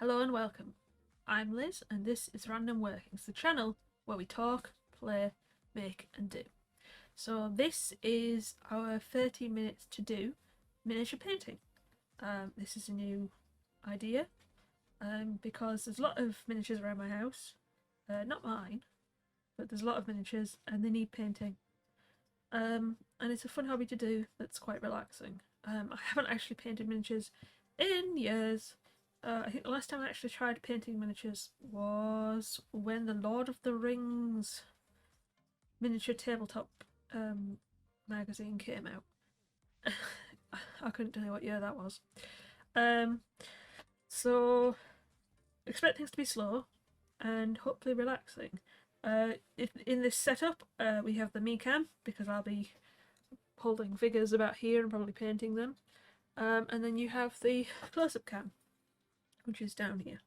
Hello and welcome. I'm Liz and this is Random Workings, the channel where we talk, play, make and do. So this is our 30 minutes to do miniature painting. This is a new idea because there's a lot of miniatures around my house, not mine, but there's a lot of miniatures and they need painting. And it's a fun hobby to do that's quite relaxing. I haven't actually painted miniatures in years. I think the last time I actually tried painting miniatures was when the Lord of the Rings miniature tabletop magazine came out. I couldn't tell you what year that was. So expect things to be slow and hopefully relaxing. In this setup, we have the me cam because I'll be holding figures about here and probably painting them. And then you have the close-up cam, which is down here.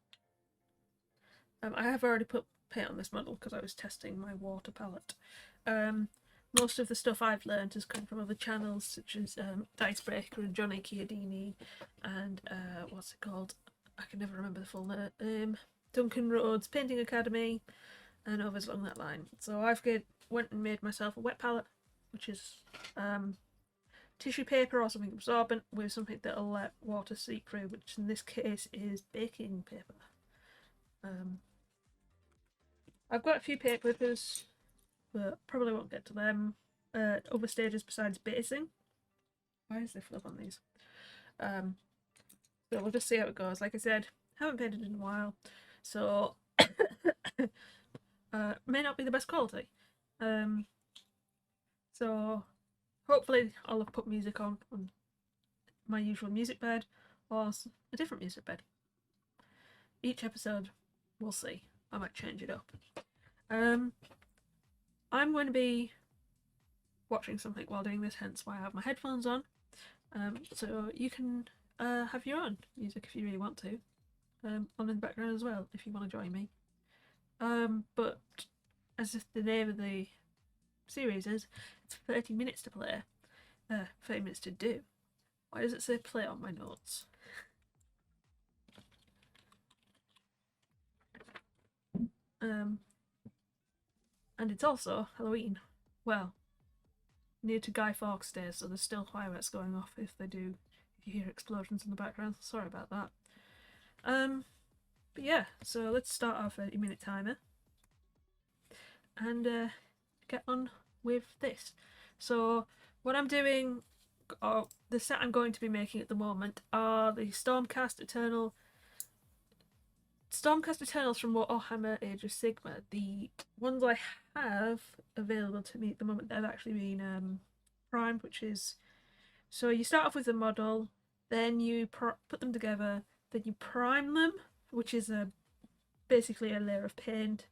I have already put paint on this model because I was testing my water palette. Most of the stuff I've learned has come from other channels such as Dicebreaker and Johnny Chiodini and what's it called? I can never remember the full name. Duncan Rhodes Painting Academy and others along that line. So I've went and made myself a wet palette, which is tissue paper or something absorbent with something that'll let water seep through, which in this case is baking paper. I've got a few paint clippers, but probably won't get to them. Other stages besides basing. Why is there flip on these? So we'll just see how it goes. Like I said, haven't painted in a while, so may not be the best quality. So hopefully I'll have put music on my usual music bed or a different music bed. Each episode, we'll see. I might change it up. I'm going to be watching something while doing this, hence why I have my headphones on. So you can have your own music if you really want to, on in the background as well if you want to join me. But as if the name of the series is, it's 30 minutes to play, 30 minutes to do. Why does it say play on my notes? And it's also Halloween. Well, near to Guy Fawkes Day, so there's still fireworks going off if you hear explosions in the background. Sorry about that. But yeah, so let's start our 30-minute timer and get on with this. So what I'm doing, or the set I'm going to be making at the moment, are the Stormcast Eternals from Warhammer Age of Sigmar. The ones I have available to me at the moment, they've actually been primed, which is, so you start off with a model, then you put them together, then you prime them, which is basically a layer of paint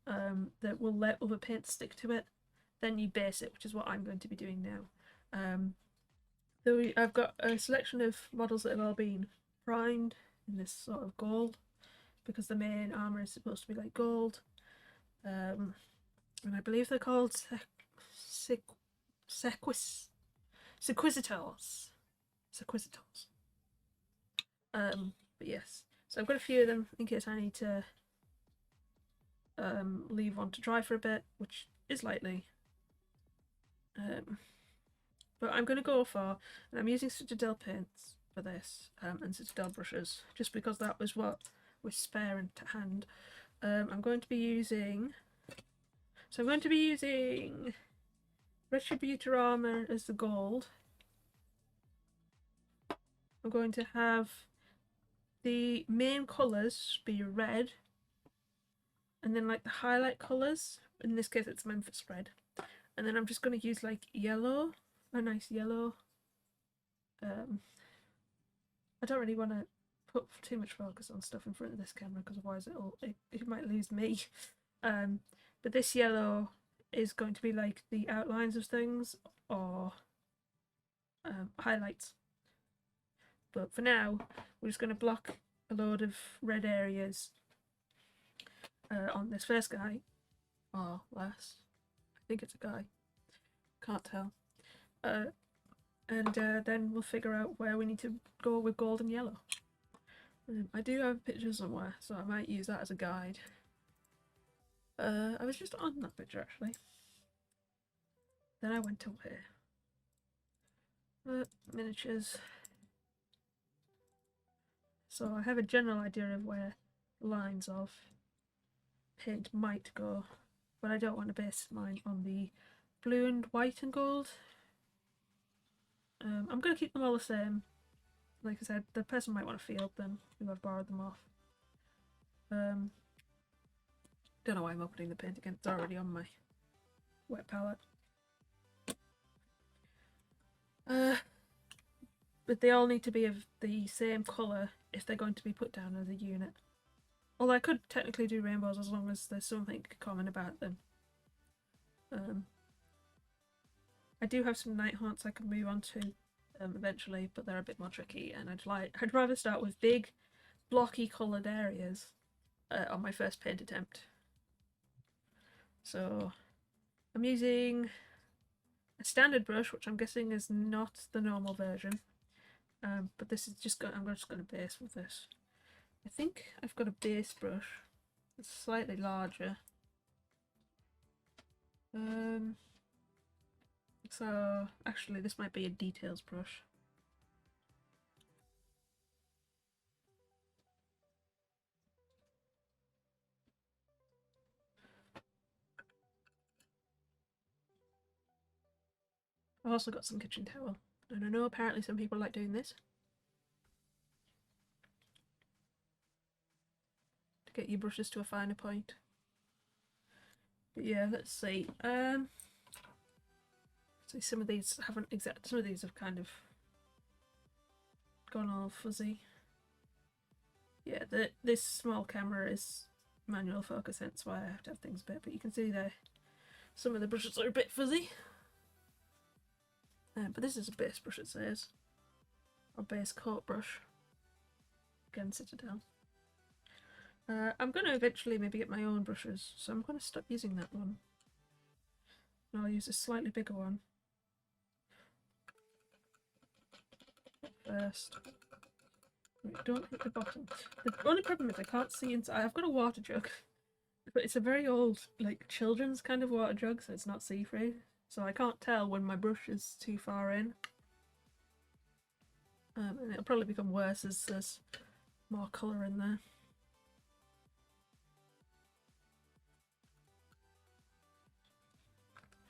that will let other paint stick to it. Then you base it, which is what I'm going to be doing now. So I've got a selection of models that have all been primed in this sort of gold, because the main armour is supposed to be like gold. And I believe they're called Sequitors. But yes, so I've got a few of them in case I need to leave one to dry for a bit, which is likely. But I'm going to go for, and I'm using Citadel paints for this, and Citadel brushes, just because that was what was spare and to hand. I'm going to be using Retributor armor as the gold. I'm going to have the main colours be red, and then like the highlight colours, in this case it's Memphis red, and then I'm just going to use like yellow, a nice yellow. I don't really want to put too much focus on stuff in front of this camera because otherwise it might lose me. But this yellow is going to be like the outlines of things or highlights. But for now, we're just going to block a load of red areas on this first guy, or less. I think it's a guy. Can't tell. And then we'll figure out where we need to go with gold and yellow. I do have a picture somewhere, so I might use that as a guide. I was just on that picture actually. Then I went away. Miniatures. So I have a general idea of where lines of paint might go, but I don't want to base mine on the blue and white and gold. I'm going to keep them all the same. Like I said, the person might want to field them who I've borrowed them off. Don't know why I'm opening the paint again, it's already on my wet palette. But they all need to be of the same colour if they're going to be put down as a unit. Although I could technically do rainbows as long as there's something common about them. I do have some night haunts I can move on to eventually, but they're a bit more tricky, and I'd rather start with big, blocky coloured areas on my first paint attempt. So I'm using a standard brush, which I'm guessing is not the normal version, but this is just I'm just going to base with this. I think I've got a base brush that's slightly larger. So actually this might be a details brush. I've also got some kitchen towel, and I know apparently some people like doing this to get your brushes to a finer point. But yeah, let's see. So some of these haven't some of these have kind of gone all fuzzy. Yeah, this small camera is manual focus, hence why I have to have things a bit, but you can see there some of the brushes are a bit fuzzy. But this is a base brush, it says, or base coat brush. Again, Citadel. I'm going to eventually maybe get my own brushes, so I'm going to stop using that one. And I'll use a slightly bigger one first. Don't hit the bottom. The only problem is I can't see inside. I've got a water jug, but it's a very old, like, children's kind of water jug, so it's not see-through. So I can't tell when my brush is too far in. And it'll probably become worse as there's more colour in there.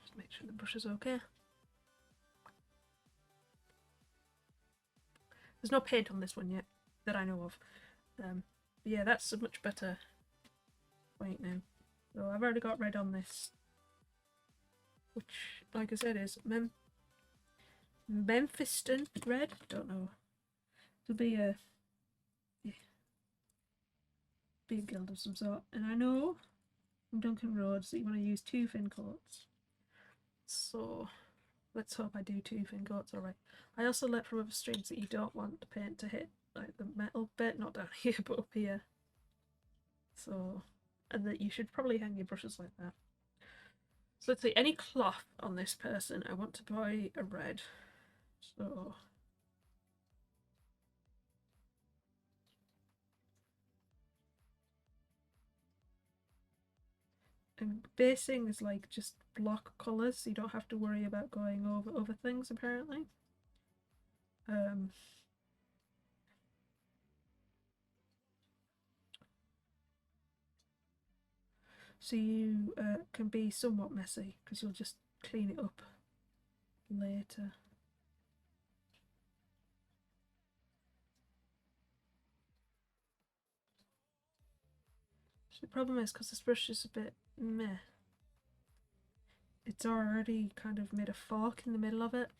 Just make sure the brush is okay. There's no paint on this one yet, that I know of. But yeah, that's a much better white now. So I've already got red on this, which, like I said, is Memphiston red. Don't know. It'll be a guild of some sort. And I know from Duncan Roads that you want to use 2 thin coats. So let's hope I do 2 thin coats. Alright. I also learnt from other streams that you don't want the paint to hit like the metal bit, not down here but up here. So, and that you should probably hang your brushes like that. So let's see, any cloth on this person, I want to buy a red. So and basing is like just block colours, so you don't have to worry about going over other things apparently. So you can be somewhat messy because you'll just clean it up later. So the problem is because this brush is a bit meh, it's already kind of made a fork in the middle of it.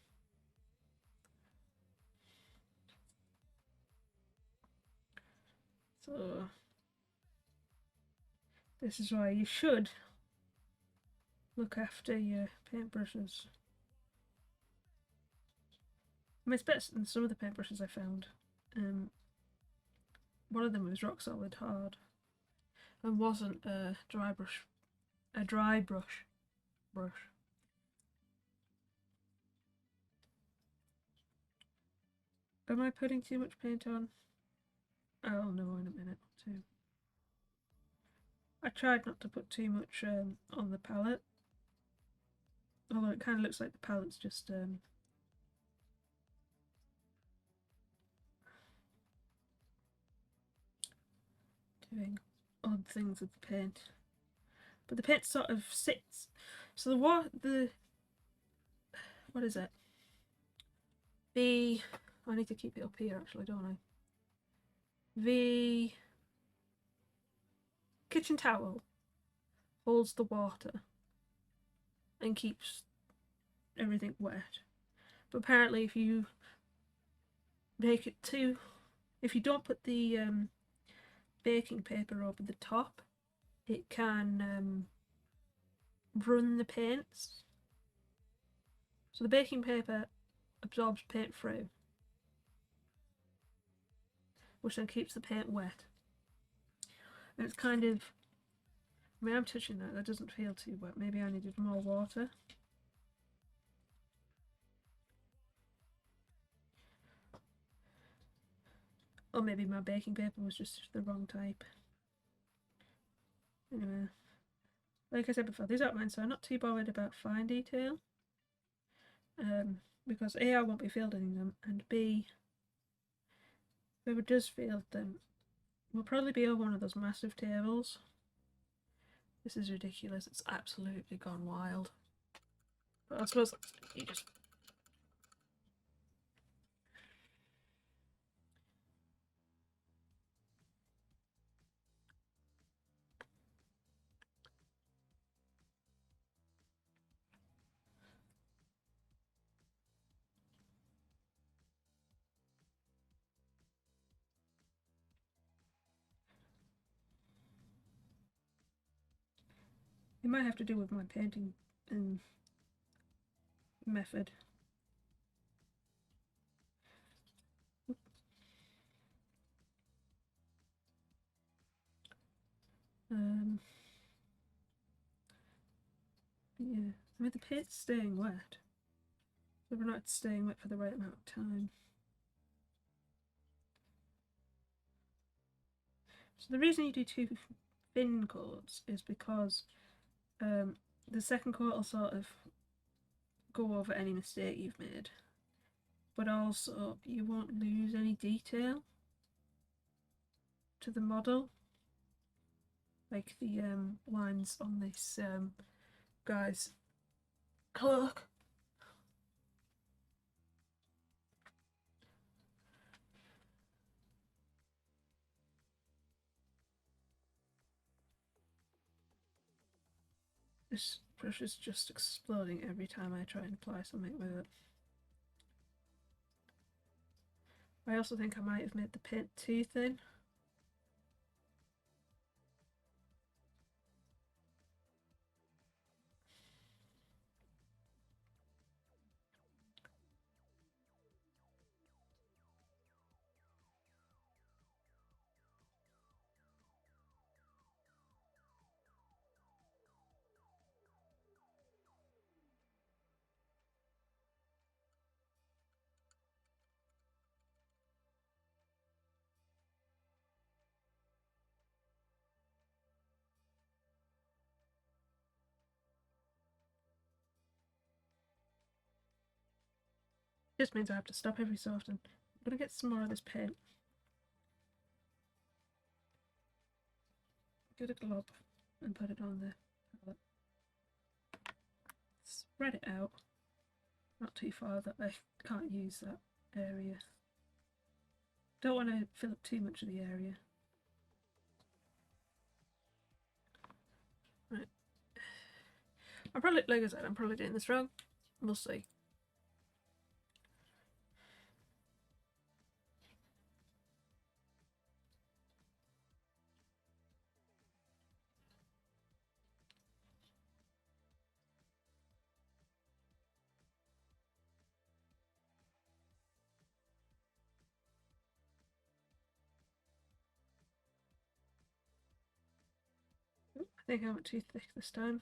So this is why you should look after your paintbrushes. I mean, it's better than some of the paintbrushes I found. One of them was rock solid hard and wasn't a dry brush. Am I putting too much paint on? I'll know in a minute or two. I tried not to put too much on the palette, although it kind of looks like the palette's just doing odd things with the paint. But the paint sort of sits. So the what is it? I need to keep it up here actually, don't I? The kitchen towel holds the water and keeps everything wet. But apparently if you make it too, if you don't put the baking paper over the top, it can run the paints. So the baking paper absorbs paint through, which then keeps the paint wet. And it's kind of, I mean, I'm touching that doesn't feel too wet. Maybe I needed more water. Or maybe my baking paper was just the wrong type. Anyway, like I said before, these aren't mine, so I'm not too bothered about fine detail. Because A, I won't be fielding them, and B, whoever does field them will probably be on one of those massive tables. This is ridiculous, it's absolutely gone wild. But I suppose you just... It might have to do with my painting method. Yeah, I mean the paint's staying wet, so we're not staying wet for the right amount of time. So the reason you do two thin coats is because the second coat will sort of go over any mistake you've made, but also you won't lose any detail to the model, like the lines on this guy's cloak. This brush is just exploding every time I try and apply something with it. I also think I might have made the paint too thin. Just means I have to stop every so often. I'm gonna get some more of this paint. Get a glob and put it on the palette. Spread it out, not too far that I can't use that area. Don't want to fill up too much of the area. Right. I'm probably, like I said, I'm probably doing this wrong. We'll see. I think I went too thick this time.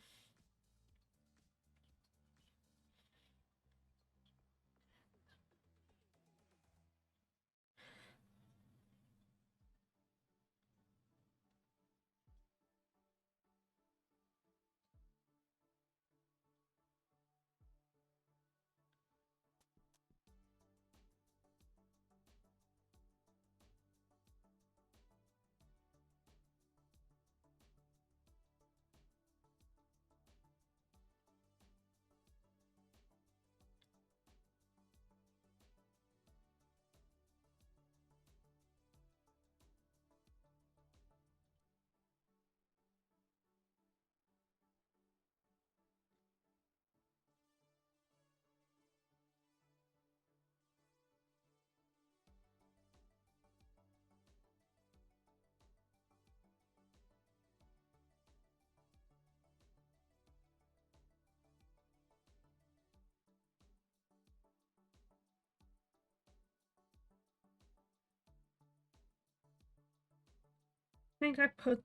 think I put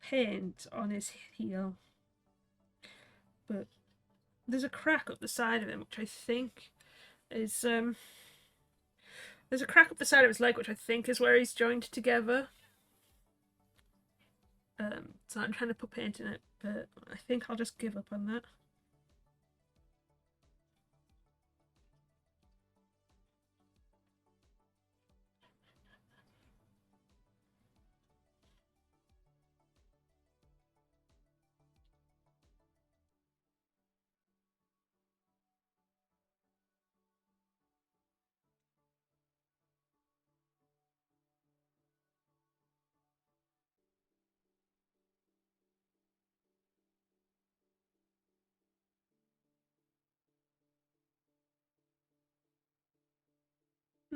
paint on his heel, but there's a crack up the side of him, which I think is there's a crack up the side of his leg, which I think is where he's joined together. So I'm trying to put paint in it, but I think I'll just give up on that.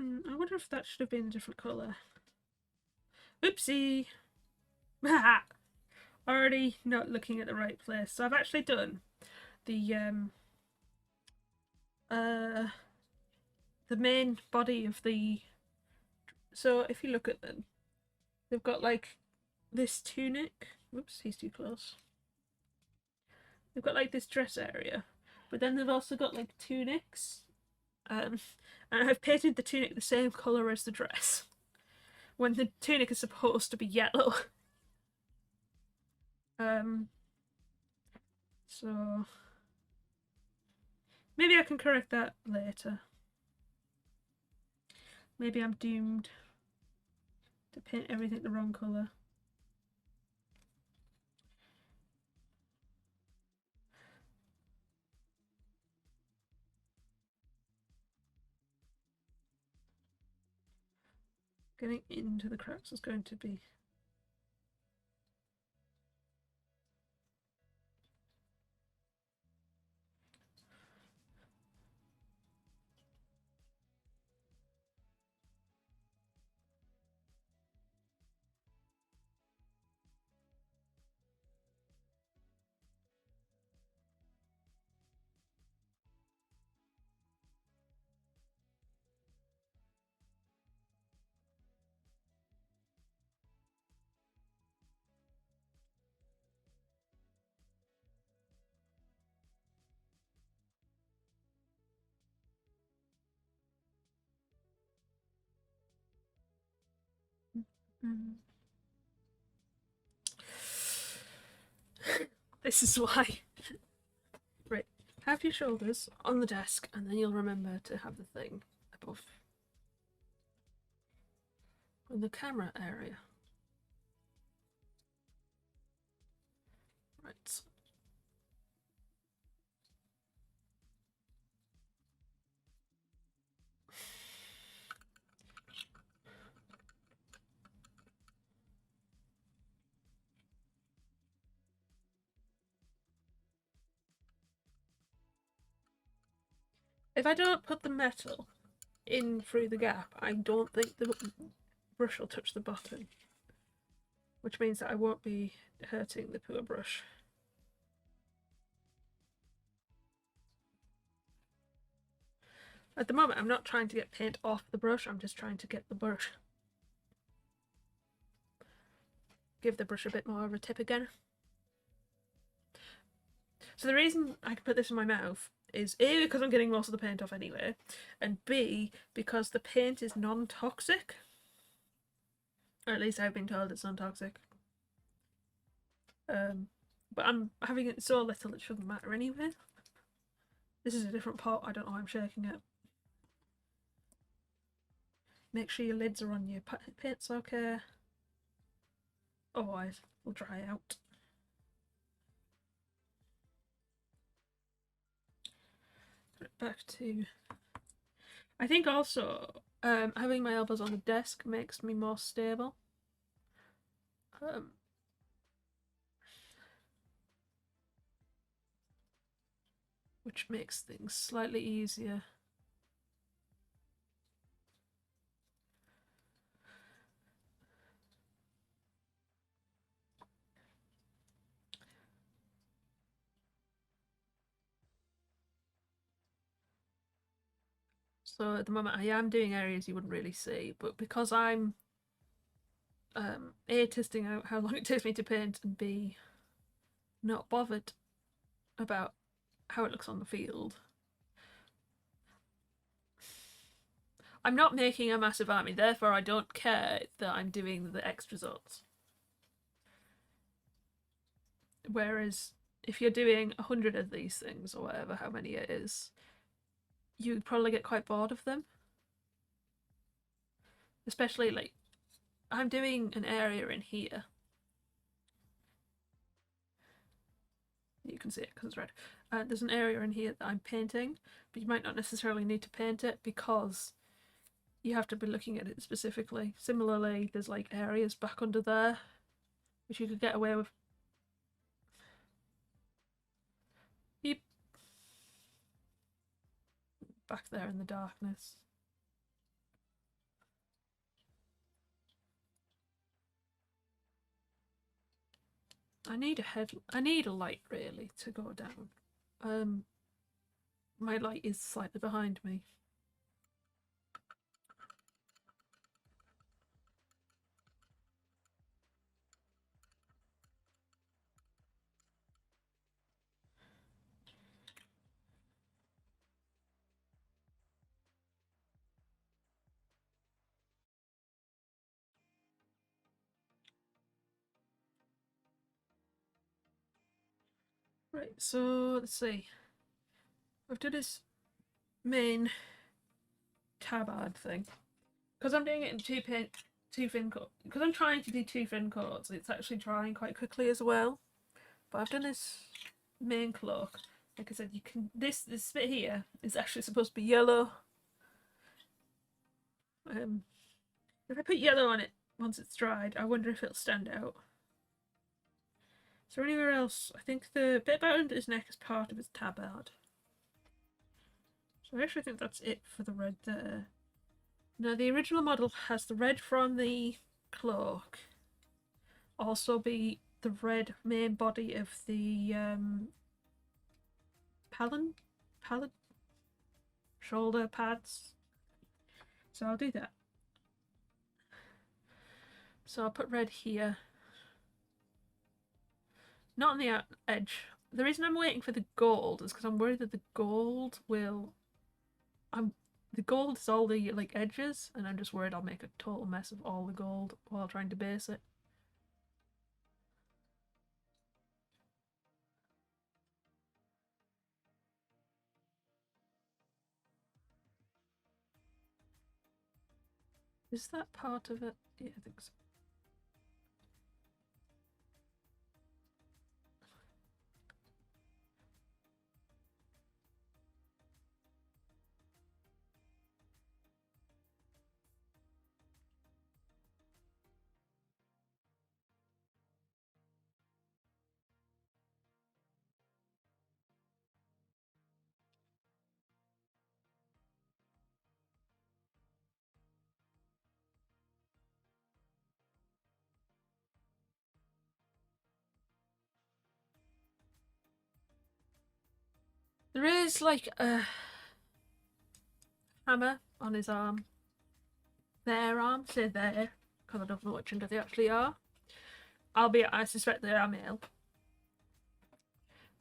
I wonder if that should have been a different colour. Oopsie! Already not looking at the right place. So I've actually done uh the main body of the. So if you look at them, they've got like this tunic. Whoops, he's too close. They've got like this dress area, but then they've also got like tunics. And I've painted the tunic the same colour as the dress, when the tunic is supposed to be yellow. So maybe I can correct that later. Maybe I'm doomed to paint everything the wrong colour. Getting into the cracks is going to be. This is why. Right, have your shoulders on the desk, and then you'll remember to have the thing above in the camera area. Right. If I don't put the metal in through the gap, I don't think the brush will touch the bottom, which means that I won't be hurting the poor brush. At the moment, I'm not trying to get paint off the brush, I'm just trying to get the brush. Give the brush a bit more of a tip again. So the reason I can put this in my mouth is A, because I'm getting most of the paint off anyway, and B, because the paint is non-toxic. Or at least I've been told it's non-toxic. But I'm having it so little it shouldn't matter anyway. This is a different pot, I don't know why I'm shaking it. Make sure your lids are on your paint's okay. Otherwise, it'll dry out. Back to. I think also having my elbows on the desk makes me more stable. Which makes things slightly easier. So at the moment I am doing areas you wouldn't really see, but because I'm A, testing out how long it takes me to paint, and B, not bothered about how it looks on the field. I'm not making a massive army, therefore I don't care that I'm doing the extra results. Whereas if you're doing 100 of these things, or whatever, how many it is, you'd probably get quite bored of them. Especially, like, I'm doing an area in here. You can see it because it's red. There's an area in here that I'm painting, but you might not necessarily need to paint it because you have to be looking at it specifically. Similarly, there's like areas back under there which you could get away with. Yep. Back there in the darkness. I need a light really to go down. My light is slightly behind me. Right, so let's see. I've done this main tabard thing. Because I'm doing it in two fin coats. Because I'm trying to do two fin coats, it's actually drying quite quickly as well. But I've done this main cloak. Like I said, you can this bit here is actually supposed to be yellow. If I put yellow on it once it's dried, I wonder if it'll stand out. Is there anywhere else? I think the bit about under his neck is part of his tabard. So I actually think that's it for the red there. Now the original model has the red from the cloak. Also be the red main body of the pallet shoulder pads. So I'll do that. So I'll put red here. Not on the edge. The reason I'm waiting for the gold is because I'm worried that the gold will... The gold is all the like edges, and I'm just worried I'll make a total mess of all the gold while trying to base it. Is that part of it? Yeah, I think so. There is like a hammer on his arm. Their arm, say there, because I don't know which gender they actually are. Albeit I suspect they are male.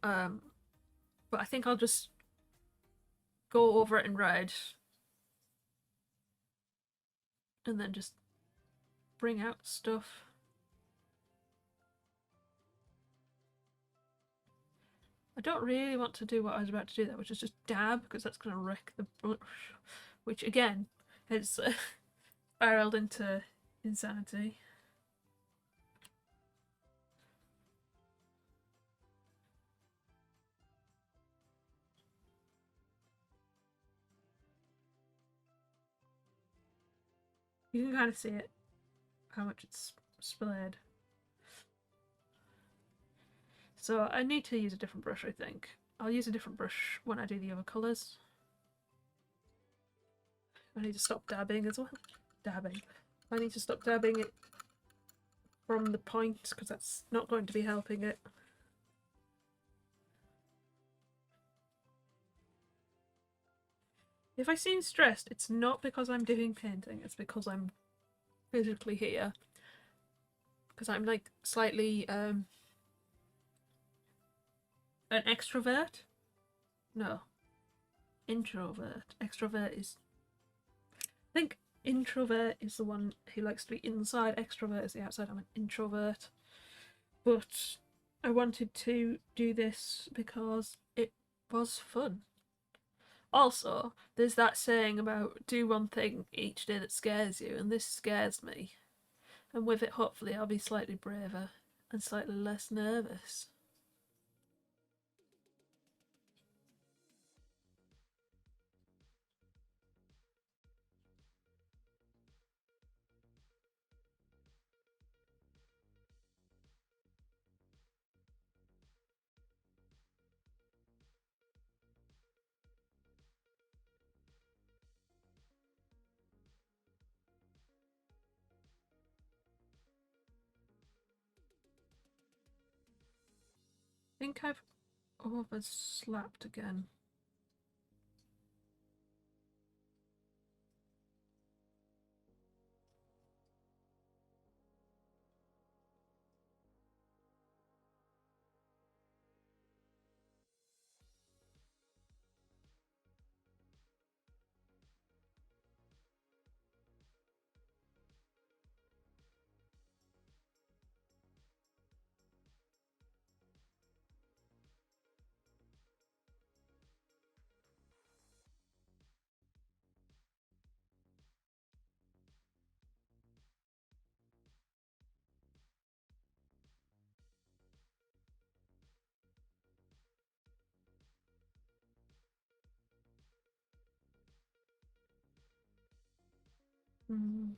But I think I'll just go over it in red and then just bring out stuff. I don't really want to do what I was about to do there, which is just dab, because that's going to wreck the brush, which again has spiraled into insanity. You can kind of see it, how much it's splayed. So I need to use a different brush, I think. I'll use a different brush when I do the other colours. I need to stop dabbing as well. I need to stop dabbing it from the point, because that's not going to be helping it. If I seem stressed, it's not because I'm doing painting, it's because I'm physically here. because I'm like slightly an extrovert. No, introvert. Extrovert is. I think introvert is the one who likes to be inside. Extrovert is the outside. I'm an introvert, but I wanted to do this because it was fun. Also, there's that saying about do one thing each day that scares you, and this scares me. And with it, hopefully, I'll be slightly braver and slightly less nervous. I think I've overslapped again. Mm.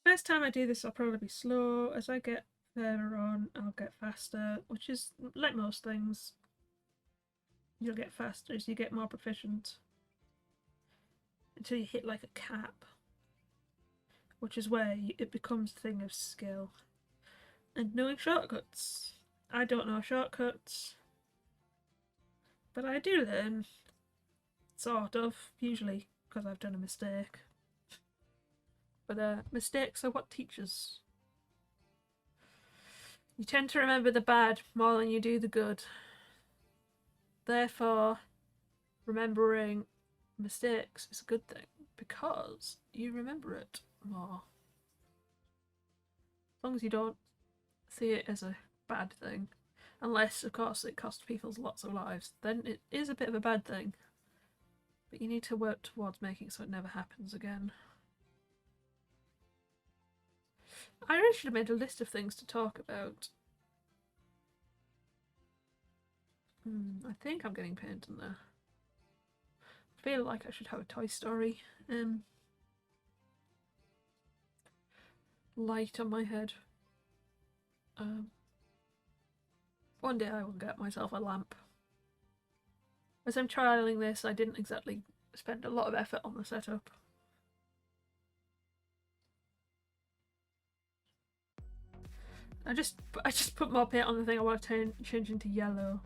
First time I do this, I'll probably be slow. As I get further on, I'll get faster, which is like most things. You'll get faster as you get more proficient until you hit like a cap, which is where it becomes a thing of skill and knowing shortcuts. I don't know shortcuts, but I do learn, sort of, usually because I've done a mistake. But mistakes are what teaches. You tend to remember the bad more than you do the good. Therefore, remembering mistakes is a good thing because you remember it more. As long as you don't see it as a bad thing. Unless, of course, it costs people lots of lives. Then it is a bit of a bad thing. But you need to work towards making it so it never happens again. I really should have made a list of things to talk about. I think I'm getting paint in there. I feel like I should have a Toy Story light on my head. One day I will get myself a lamp. As I'm trialing this, I didn't exactly spend a lot of effort on the setup. I just put more paint on the thing I want to change into yellow.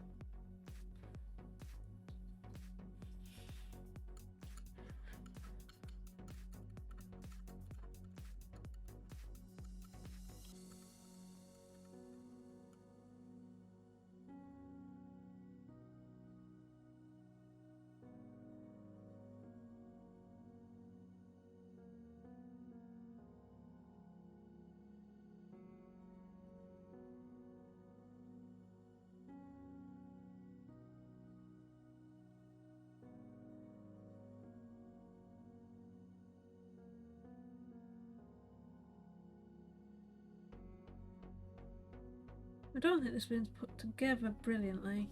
I don't think this has been put together brilliantly.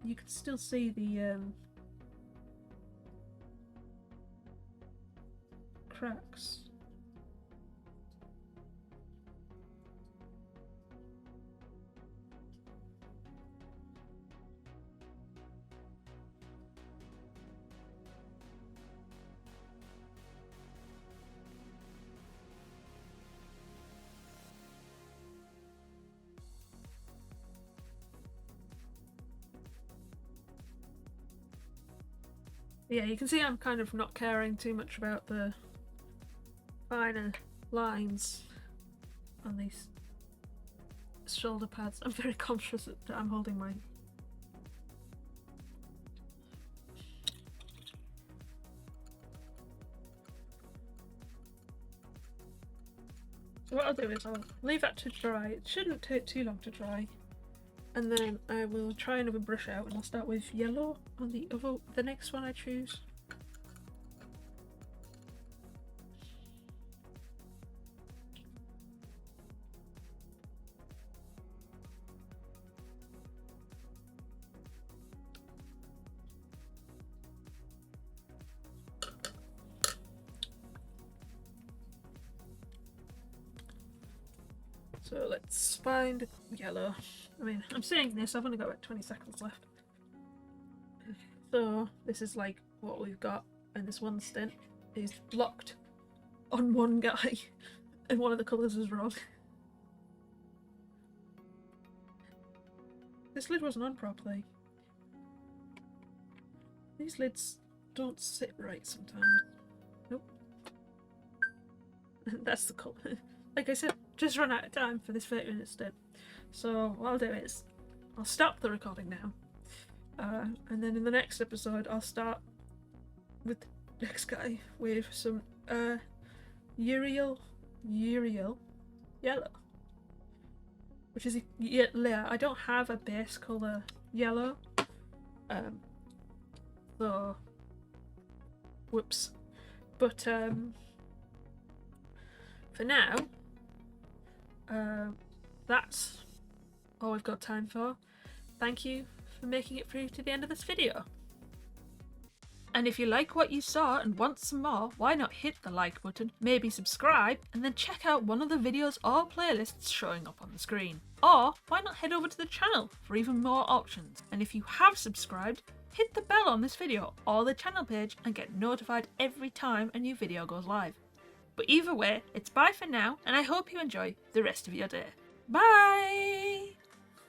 You can still see the cracks. Yeah, you can see I'm kind of not caring too much about the finer lines on these shoulder pads. I'm very conscious that I'm holding my So what I'll do is I'll leave that to dry. It shouldn't take too long to dry. And then I will try another brush out, and I'll start with yellow on the next one I choose. So let's find yellow. I mean, I'm saying this, I've only got about 20 seconds left. So this is like what we've got, and this one stint is blocked on one guy, and one of the colours is wrong. This lid wasn't on properly. These lids don't sit right sometimes. Nope. That's the colour. Like I said, just run out of time for this 30-minute stint. So what I'll do is, I'll stop the recording now. And then in the next episode, I'll start with the next guy with some Uriel yellow. Which is yeah, I don't have a base colour yellow. So whoops. But for now, that's all we've got time for. Thank you for making it through to the end of this video. And if you like what you saw and want some more, why not hit the like button, maybe subscribe, and then check out one of the videos or playlists showing up on the screen. Or why not head over to the channel for even more options. And if you have subscribed, hit the bell on this video or the channel page and get notified every time a new video goes live. But either way, it's bye for now, and I hope you enjoy the rest of your day. Bye!